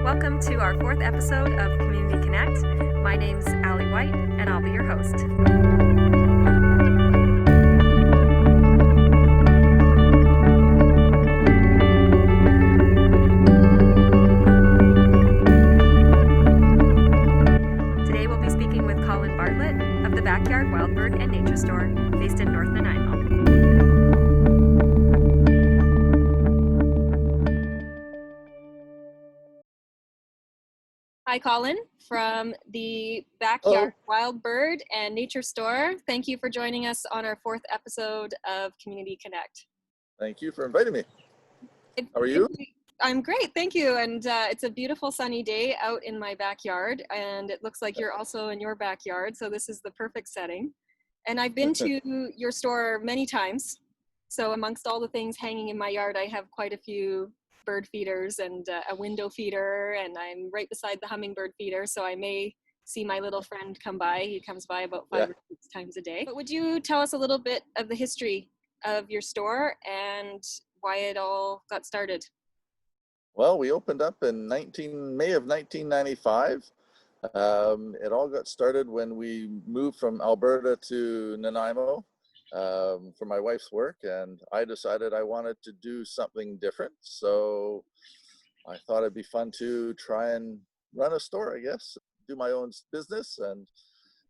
Welcome to our fourth episode of Community Connect. My name's Allie White, and I'll be your host. Today we'll be speaking with Colin Bartlett of the Backyard Wildbird and Nature Store based in North Nanaimo. Hi, Colin, from the Backyard Wildbird and Nature Store. Thank you for joining us on our fourth episode of Community Connect. Thank you for inviting me. How are you? I'm great, thank you. And it's a beautiful sunny day out in my backyard, and it looks like you're also in your backyard, so this is the perfect setting. And I've been to your store many times. So amongst all the things hanging in my yard, I have quite a few bird feeders and a window feeder, and I'm right beside the hummingbird feeder, so I may see my little friend come by. He comes by about 5 or 6 times a day. But would you tell us a little bit of the history of your store and why it all got started? Well, we opened up in May of 1995. It all got started when we moved from Alberta to Nanaimo for my wife's work, and I decided I wanted to do something different. So I thought it'd be fun to try and run a store, I guess, do my own business, and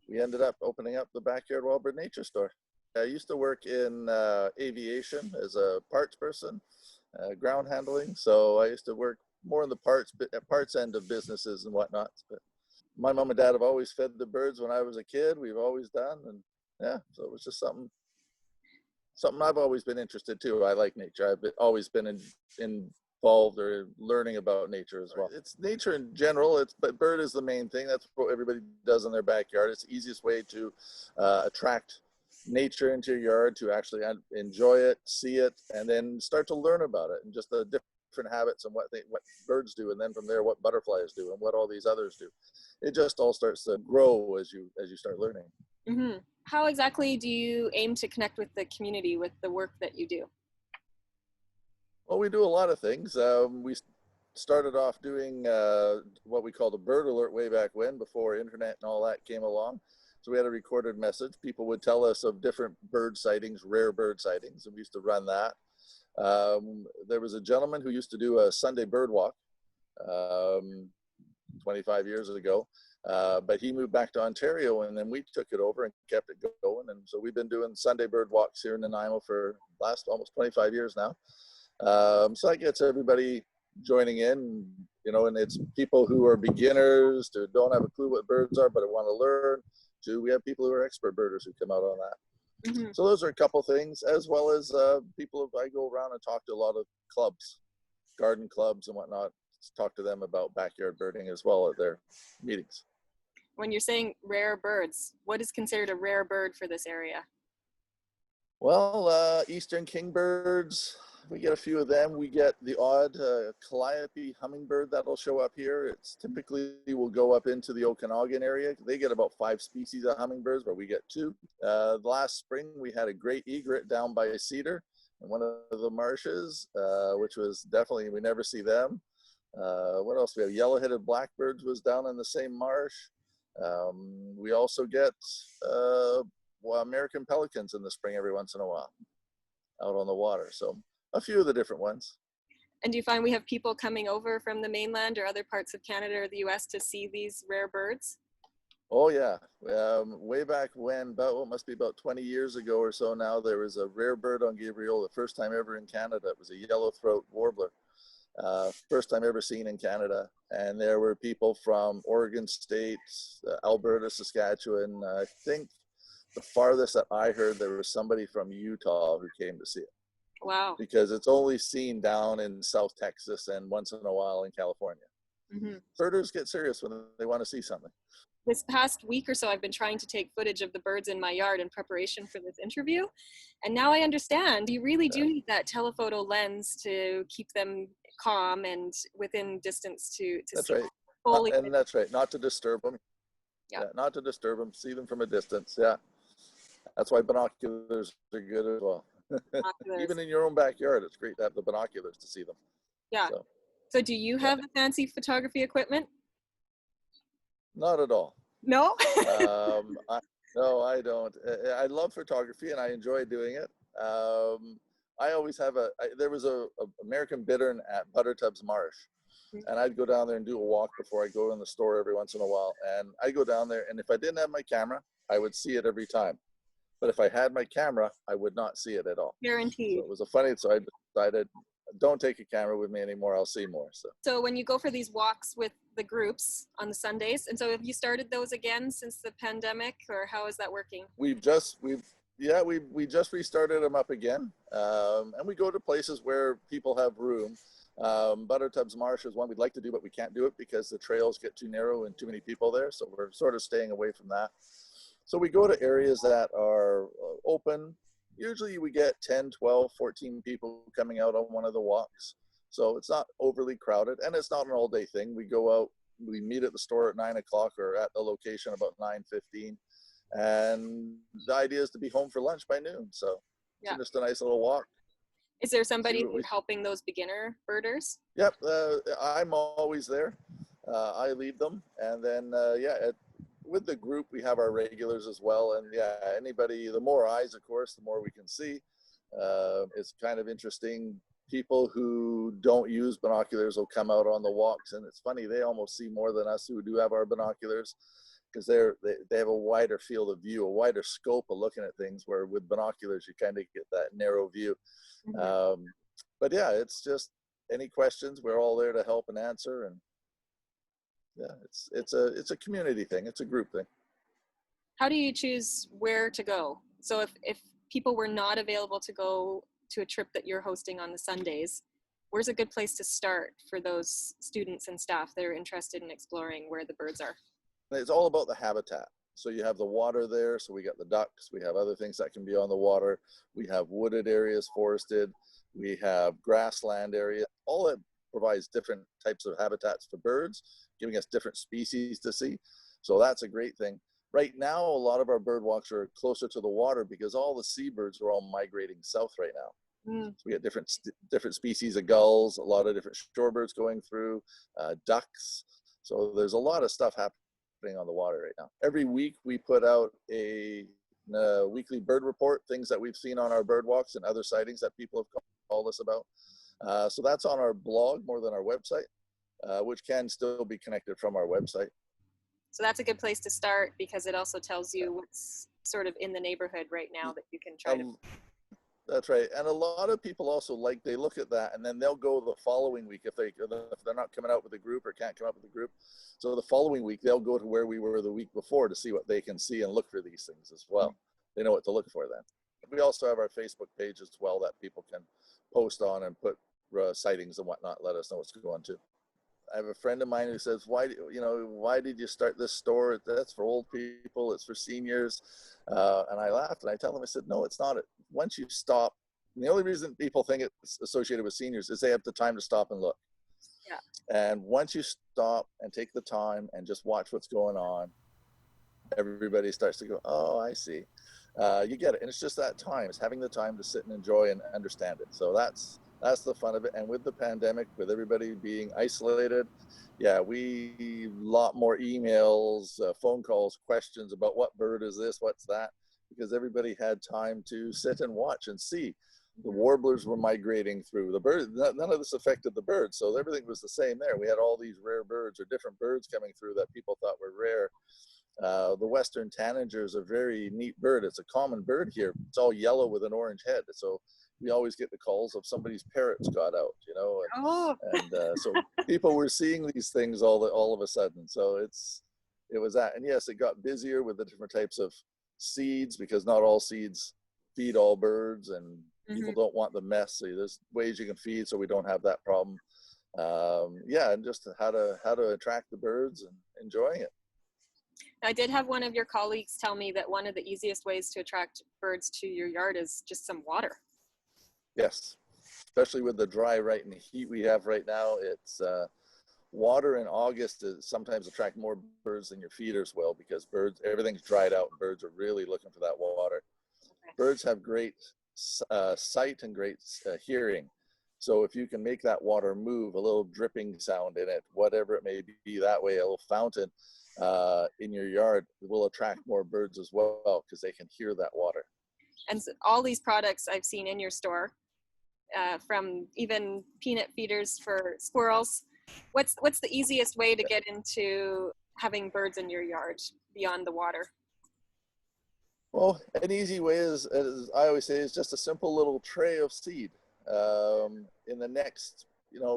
we ended up opening up the Backyard Wildbird Nature Store. I used to work in aviation as a parts person, ground handling, so I used to work more in the parts end of businesses and whatnot. But my mom and dad have always fed the birds when I was a kid. We've always done, and yeah, so it was just something I've always been interested too. I like nature. I've always been involved or learning about nature as well. It's nature in general. But bird is the main thing. That's what everybody does in their backyard. It's the easiest way to attract nature into your yard, to actually enjoy it, see it, and then start to learn about it and just the different habits and what birds do, and then from there what butterflies do and what all these others do. It just all starts to grow as you start learning. Mm-hmm. How exactly do you aim to connect with the community with the work that you do? Well, we do a lot of things. We started off doing what we called a bird alert way back when, before internet and all that came along. So we had a recorded message. People would tell us of different bird sightings, rare bird sightings, and we used to run that. There was a gentleman who used to do a Sunday bird walk 25 years ago. But he moved back to Ontario, and then we took it over and kept it going. And so we've been doing Sunday bird walks here in Nanaimo for the last almost 25 years now. So that gets everybody joining in, and it's people who are beginners, who don't have a clue what birds are, but want to learn. We have people who are expert birders who come out on that. Mm-hmm. So those are a couple things, as well as people. I go around and talk to a lot of clubs, garden clubs and whatnot, talk to them about backyard birding as well at their meetings. When you're saying rare birds, what is considered a rare bird for this area? Well, eastern kingbirds, we get a few of them. We get the odd calliope hummingbird that'll show up here. It's typically will go up into the Okanagan area. They get about 5 species of hummingbirds, but we get 2. Last spring, we had a great egret down by Cedar in one of the marshes, which was definitely, we never see them. What else? We have yellow-headed blackbirds was down in the same marsh. We also get American pelicans in the spring every once in a while out on the water. So a few of the different ones. And do you find we have people coming over from the mainland or other parts of Canada or the US to see these rare birds? Oh yeah. Way back when, it must be about 20 years ago or so now, there was a rare bird on Gabriel, the first time ever in Canada. It was a yellow-throat warbler. First time ever seen in Canada, and there were people from Oregon State, Alberta, Saskatchewan. I think the farthest that I heard, there was somebody from Utah who came to see it. Wow. Because it's only seen down in South Texas and once in a while in California. Mm-hmm. Birders get serious when they want to see something. This past week or so, I've been trying to take footage of the birds in my yard in preparation for this interview. And now I understand you really do need that telephoto lens to keep them calm and within distance to that's see right. fully. And that's right, not to disturb them. Yeah, not to disturb them, see them from a distance. Yeah, that's why binoculars are good as well. Even in your own backyard, it's great to have the binoculars to see them. Yeah. So do you Yeah, have the fancy photography equipment? not at all. No? I, no, I don't. I love photography and I enjoy doing it. I always have there was a American bittern at Buttertubs Marsh, and I'd go down there and do a walk before I go in the store every once in a while. And I go down there, and if I didn't have my camera, I would see it every time. But if I had my camera, I would not see it at all. So Guaranteed. it was a funny, so I decided, don't take a camera with me anymore. I'll see more. So when you go for these walks with the groups on the Sundays, and so have you started those again since the pandemic, or how is that working? We just restarted them up again, and we go to places where people have room. Buttertubs Marsh is one we'd like to do, but we can't do it because the trails get too narrow and too many people there. So we're sort of staying away from that. So we go to areas that are open. Usually we get 10, 12, 14 people coming out on one of the walks. So it's not overly crowded, and it's not an all-day thing. We go out, we meet at the store at 9 o'clock or at the location about 9:15. And the idea is to be home for lunch by noon. So Yeah. it's just a nice little walk. Is there somebody helping those beginner birders? Yep, I'm always there. I lead them, and then with the group we have our regulars as well. And yeah, anybody, the more eyes, of course, the more we can see. It's kind of interesting. People who don't use binoculars will come out on the walks, and it's funny, they almost see more than us who do have our binoculars, because they have a wider field of view, a wider scope of looking at things, where with binoculars you kind of get that narrow view. Mm-hmm. But yeah, it's just any questions, we're all there to help and answer. And yeah, it's a community thing, it's a group thing. How do you choose where to go? So if people were not available to go to a trip that you're hosting on the Sundays, where's a good place to start for those students and staff that are interested in exploring where the birds are? It's all about the habitat. So you have the water there, so we got the ducks, we have other things that can be on the water, we have wooded areas, forested, we have grassland area. All that provides different types of habitats for birds, giving us different species to see. So that's a great thing. Right now, a lot of our bird walks are closer to the water because all the seabirds are all migrating south right now. So we got different species of gulls, a lot of different shorebirds going through, ducks. So there's a lot of stuff happening on the water right now. Every week we put out a weekly bird report, things that we've seen on our bird walks and other sightings that people have called us about. So that's on our blog more than our website, which can still be connected from our website. So that's a good place to start because it also tells you what's sort of in the neighborhood right now that you can try to. That's right. And a lot of people also they look at that and then they'll go the following week if they're not coming out with a group or can't come up with a group. So the following week, they'll go to where we were the week before to see what they can see and look for these things as well. They know what to look for then. We also have our Facebook page as well that people can post on and put sightings and whatnot, let us know what's going on too. I have a friend of mine who says, why did you start this store? That's for old people, it's for seniors. And I laughed and I tell them, I said, no, it's not. Once you stop, and the only reason people think it's associated with seniors is they have the time to stop and look. Yeah. And once you stop and take the time and just watch what's going on, everybody starts to go, oh, I see. You get it. And it's just that time. It's having the time to sit and enjoy and understand it. So that's the fun of it. And with the pandemic, with everybody being isolated, yeah, we lot more emails, phone calls, questions about what bird is this, what's that, because everybody had time to sit and watch and see. The warblers were migrating through. The birds, none of this affected the birds, so everything was the same there. We had all these rare birds or different birds coming through that people thought were rare. The western tanager is a very neat bird. It's a common bird here. It's all yellow with an orange head. So we always get the calls of somebody's parrots got out, and so people were seeing these things all of a sudden. So it was that. And yes, it got busier with the different types of seeds because not all seeds feed all birds, and people don't want the mess. So there's ways you can feed so we don't have that problem. And just how to attract the birds and enjoying it. I did have one of your colleagues tell me that one of the easiest ways to attract birds to your yard is just some water. Yes, especially with the dry, right, and the heat we have right now. It's water in August is sometimes attract more birds than your feeders will, because everything's dried out and birds are really looking for that water. Okay. Birds have great sight and great hearing. So if you can make that water move, a little dripping sound in it, whatever it may be, that way a little fountain in your yard will attract more birds as well because they can hear that water. And so all these products I've seen in your store, from even peanut feeders for squirrels. What's the easiest way to get into having birds in your yard beyond the water? Well, an easy way is, as I always say, is just a simple little tray of seed. In the next,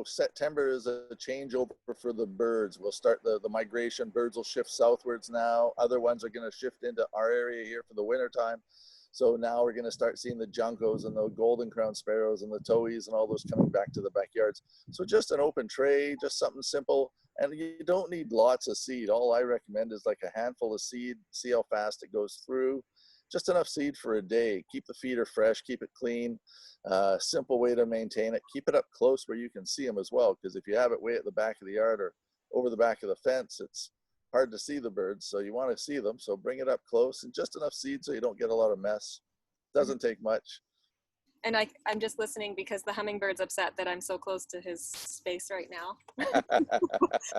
September is a changeover for the birds. We'll start the migration. Birds will shift southwards now. Other ones are going to shift into our area here for the winter time. So now we're going to start seeing the juncos and the golden crown sparrows and the towhees and all those coming back to the backyards. So just an open tray, just something simple. And you don't need lots of seed. All I recommend is like a handful of seed, see how fast it goes through. Just enough seed for a day. Keep the feeder fresh, keep it clean. Simple way to maintain it. Keep it up close where you can see them as well, because if you have it way at the back of the yard or over the back of the fence, it's hard to see the birds, so you want to see them. So bring it up close and just enough seed so you don't get a lot of mess. Doesn't take much. And I'm just listening because the hummingbird's upset that I'm so close to his space right now.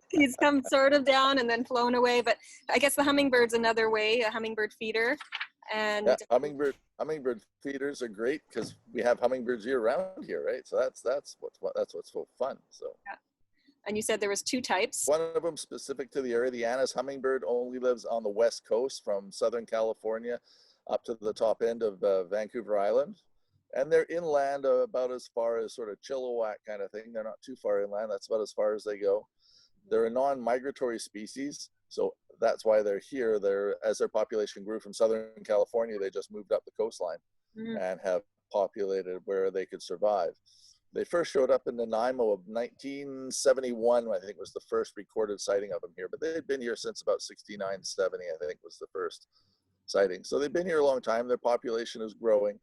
He's come sort of down and then flown away, but I guess the hummingbird's another way, a hummingbird feeder. And yeah, hummingbird feeders are great because we have hummingbirds year round here, right? So that's what's so fun. So. Yeah. And you said there was 2 types. One of them specific to the area, the Anna's hummingbird, only lives on the west coast from Southern California up to the top end of Vancouver Island. And they're inland about as far as sort of Chilliwack kind of thing. They're not too far inland. That's about as far as they go. They're a non-migratory species. So that's why they're here. As their population grew from Southern California, they just moved up the coastline and have populated where they could survive. They first showed up in Nanaimo of 1971, I think was the first recorded sighting of them here. But they'd been here since about 69, 70, I think was the first sighting. So they've been here a long time. Their population is growing.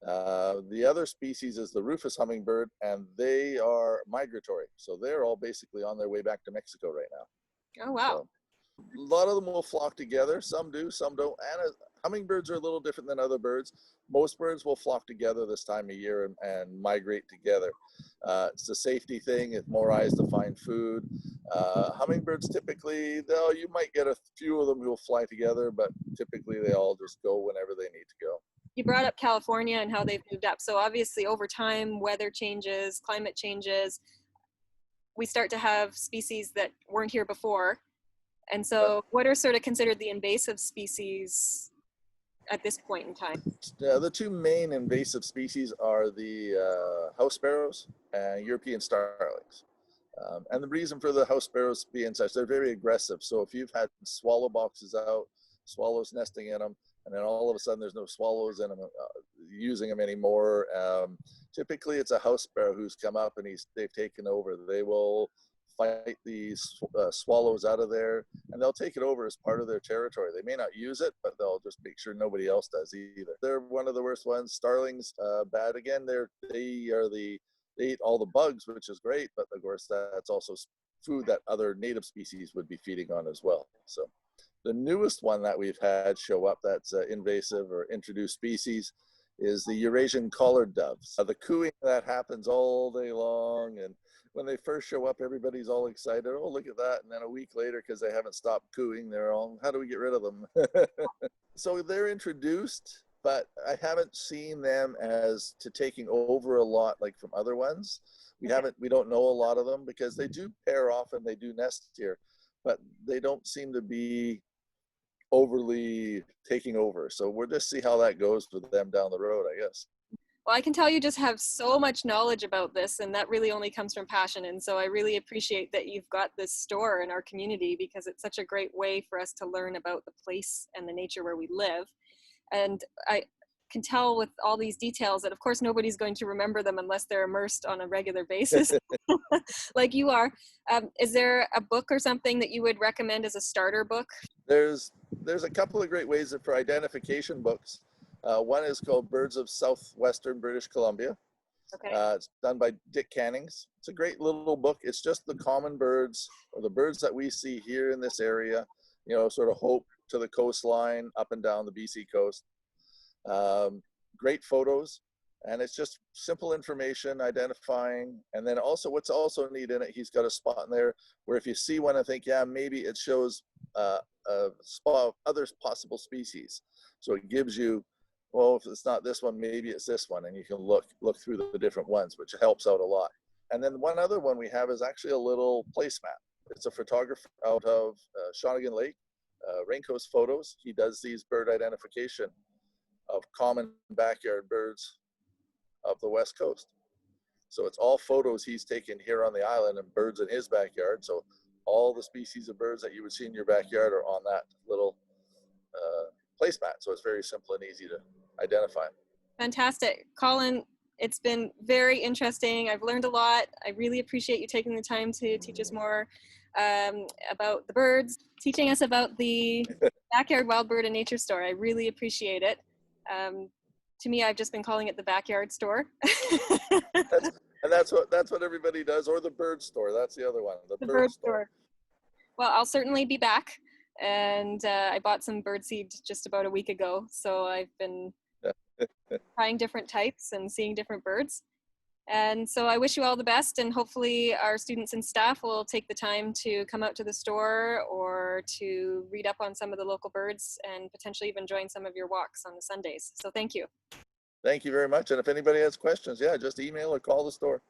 The other species is the rufous hummingbird, and they are migratory. So they're all basically on their way back to Mexico right now. Oh, wow. So, a lot of them will flock together. Some do, some don't. And hummingbirds are a little different than other birds. Most birds will flock together this time of year and migrate together. It's a safety thing. It's more eyes to find food. Hummingbirds typically, though, you might get a few of them who will fly together, but typically they all just go whenever they need to go. You brought up California and how they've moved up. So obviously over time, weather changes, climate changes. We start to have species that weren't here before. And so what are sort of considered the invasive species at this point in time? The 2 main invasive species are the house sparrows and European starlings. And the reason for the house sparrows being such, they're very aggressive. So if you've had swallow boxes out, swallows nesting in them, and then all of a sudden there's no swallows in them using them anymore, typically it's a house sparrow who's come up and they've taken over. They will fight these swallows out of there, and they'll take it over as part of their territory. They may not use it, but they'll just make sure nobody else does either. They're one of the worst ones. Starlings, bad again. They eat all the bugs, which is great, but of course that's also food that other native species would be feeding on as well. So the newest one that we've had show up that's invasive or introduced species is the Eurasian collared doves. The cooing that happens all day long, and when they first show up, everybody's all excited. Oh, look at that. And then a week later, because they haven't stopped cooing, they're all, how do we get rid of them? So they're introduced, but I haven't seen them as to taking over a lot like from other ones. We don't know a lot of them because they do pair off and they do nest here, but they don't seem to be overly taking over. So we'll just see how that goes with them down the road, I guess. Well, I can tell you just have so much knowledge about this, and that really only comes from passion. And so I really appreciate that you've got this store in our community, because it's such a great way for us to learn about the place and the nature where we live. And I can tell with all these details that of course nobody's going to remember them unless they're immersed on a regular basis like you are. Is there a book or something that you would recommend as a starter book? There's a couple of great ways for identification books. One is called Birds of Southwestern British Columbia. Okay. It's done by Dick Cannings. It's a great little book. It's just the common birds, or the birds that we see here in this area, sort of hope to the coastline, up and down the BC coast. Great photos, And it's just simple information identifying. And then also what's also neat in it, he's got a spot in there where if you see one and think, yeah, maybe it shows a spot of other possible species. So it gives you, well, if it's not this one, maybe it's this one. And you can look through the different ones, which helps out a lot. And then one other one we have is actually a little placemat. It's a photographer out of Shawnigan Lake, Raincoast Photos. He does these bird identification of common backyard birds of the West Coast. So it's all photos he's taken here on the island and birds in his backyard. So all the species of birds that you would see in your backyard are on that little placemat. So it's very simple and easy to identify. Fantastic. Colin, it's been very interesting. I've learned a lot. I really appreciate you taking the time to teach us more about the birds, teaching us about the Backyard Wild Bird and Nature Store. I really appreciate it. To me, I've just been calling it the Backyard Store. That's what everybody does, or the bird store. That's the other one, the bird store. Well, I'll certainly be back. And I bought some bird seed just about a week ago. So I've been trying different types and seeing different birds. And so I wish you all the best, and hopefully our students and staff will take the time to come out to the store or to read up on some of the local birds and potentially even join some of your walks on the Sundays. So thank you. Thank you very much. And if anybody has questions, yeah, just email or call the store.